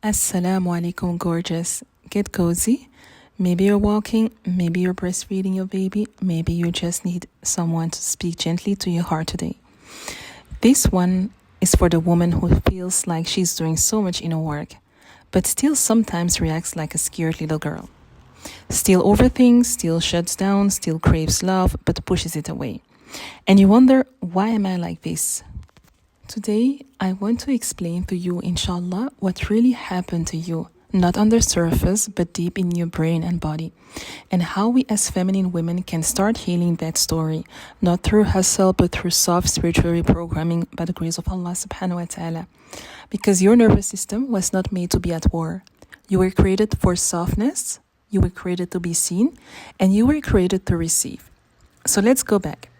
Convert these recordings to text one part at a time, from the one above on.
Assalamu alaikum, gorgeous. Get cozy. Maybe you're walking, maybe you're breastfeeding your baby, maybe you just need someone to speak gently to your heart today. This one is for the woman who feels like she's doing so much inner work, but still sometimes reacts like a scared little girl. Still overthinks, still shuts down, still craves love, but pushes it away. And you wonder, why am I like this? Today, I want to explain to you, inshallah, what really happened to you, not on the surface, but deep in your brain and body, and how we as feminine women can start healing that story, not through hustle, but through soft spiritual reprogramming by the grace of Allah subhanahu wa ta'ala. Because your nervous system was not made to be at war. You were created for softness, you were created to be seen, and you were created to receive. So let's go back.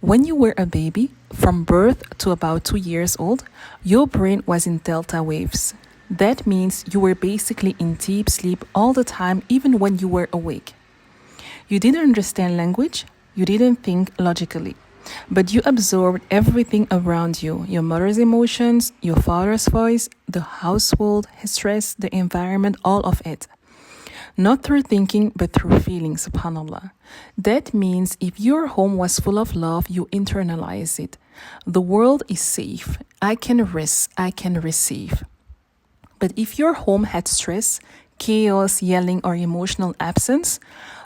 When you were a baby, from birth to about 2 years old, your brain was in delta waves. That means you were basically in deep sleep all the time, even when you were awake. You didn't understand language, you didn't think logically, but you absorbed everything around you, your mother's emotions, your father's voice, the household, his stress, the environment, all of it. Not through thinking, but through feeling, subhanAllah. That means if your home was full of love, you internalize it. The world is safe. I can rest. I can receive. But if your home had stress, chaos, yelling, or emotional absence,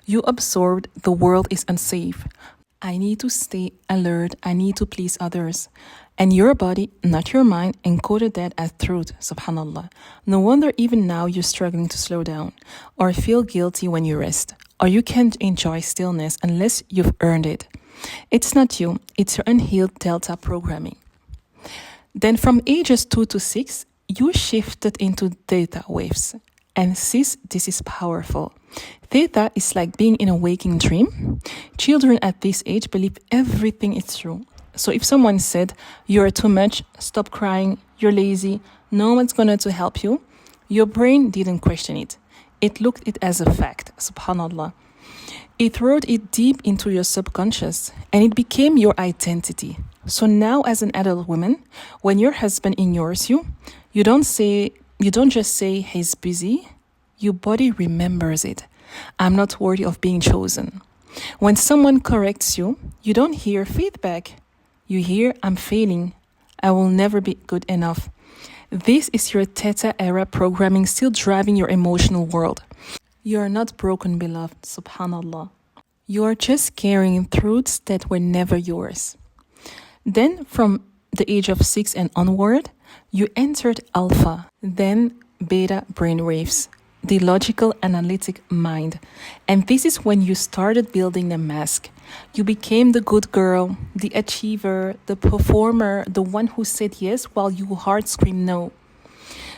you absorbed the world is unsafe. I need to stay alert. I need to please others. And your body, not your mind, encoded that as truth, subhanAllah. No wonder even now you're struggling to slow down, or feel guilty when you rest, or you can't enjoy stillness unless you've earned it. It's not you, it's your unhealed delta programming. Then from ages 2 to 6, you shifted into theta waves. And sis, this is powerful. Theta is like being in a waking dream. Children at this age believe everything is true. So if someone said, you're too much, stop crying, you're lazy, no one's going to help you, your brain didn't question it. It looked it as a fact, subhanAllah. It wrote it deep into your subconscious and it became your identity. So now as an adult woman, when your husband ignores you, you don't just say he's busy, your body remembers it. I'm not worthy of being chosen. When someone corrects you, you don't hear feedback. You hear, I'm failing. I will never be good enough. This is your Theta era programming still driving your emotional world. You are not broken, beloved, subhanAllah. You are just carrying truths that were never yours. Then from the age of 6 and onward, you entered alpha, then beta brainwaves, the logical analytic mind. And this is when you started building the mask. You became the good girl, the achiever, the performer, the one who said yes while your heart screamed no.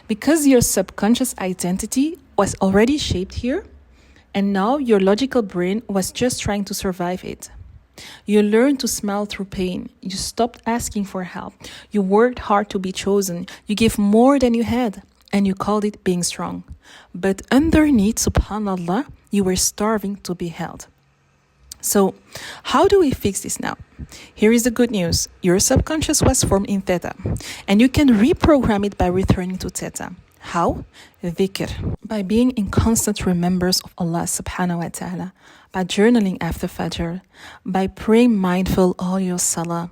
Because your subconscious identity was already shaped here, and now your logical brain was just trying to survive it. You learned to smile through pain. You stopped asking for help. You worked hard to be chosen. You gave more than you had, and you called it being strong. But underneath, subhanAllah, you were starving to be held. So, how do we fix this now? Here is the good news. Your subconscious was formed in Theta, and you can reprogram it by returning to Theta. How? Dhikr. By being in constant remembrance of Allah subhanahu wa ta'ala, by journaling after Fajr, by praying mindful all your salah,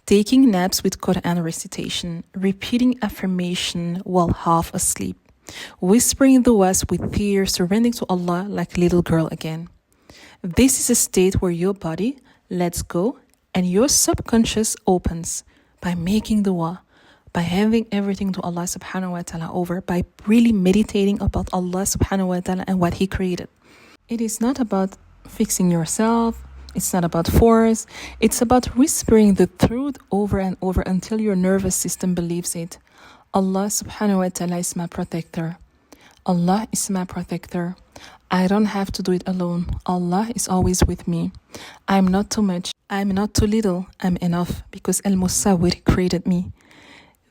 taking naps with Qur'an recitation, repeating affirmation while half asleep, whispering du'ās with tears, surrendering to Allah like a little girl again. This is a state where your body lets go and your subconscious opens by making dua, by handing everything to Allah subhanahu wa ta'ala over, by really meditating about Allah subhanahu wa ta'ala and what He created. It is not about fixing yourself, it's not about force, it's about whispering the truth over and over until your nervous system believes it. Allah subhanahu wa ta'ala is my protector. Allah is my protector. I don't have to do it alone. Allah is always with me. I'm not too much. I'm not too little. I'm enough because Al-Musawwir created me.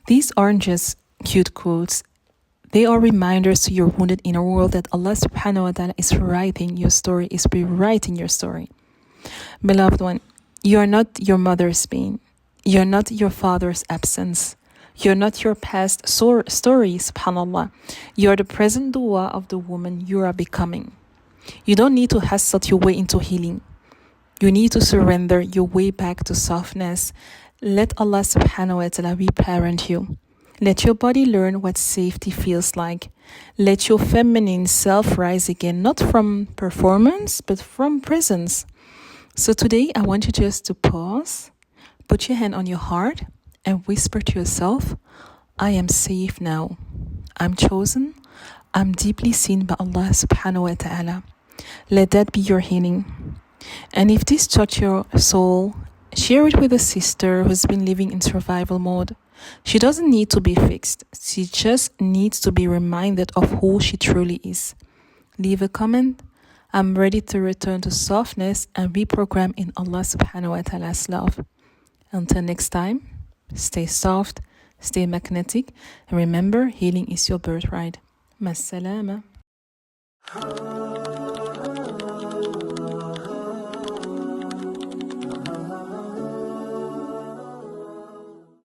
These aren't just cute quotes. They are reminders to your wounded inner world that Allah subhanahu wa ta'ala is writing your story, is rewriting your story. Beloved one, you are not your mother's pain. You are not your father's absence. You're not your past story, subhanAllah. You're the present dua of the woman you are becoming. You don't need to hustle your way into healing. You need to surrender your way back to softness. Let Allah subhanahu wa ta'ala reparent you. Let your body learn what safety feels like. Let your feminine self rise again, not from performance, but from presence. So today, I want you just to pause, put your hand on your heart, and whisper to yourself, I am safe now. I'm chosen. I'm deeply seen by Allah subhanahu wa ta'ala. Let that be your healing. And if this touched your soul, share it with a sister who's been living in survival mode. She doesn't need to be fixed. She just needs to be reminded of who she truly is. Leave a comment. I'm ready to return to softness and reprogram in Allah subhanahu wa ta'ala's love. Until next time, stay soft, stay magnetic, and remember, healing is your birthright. Assalamu.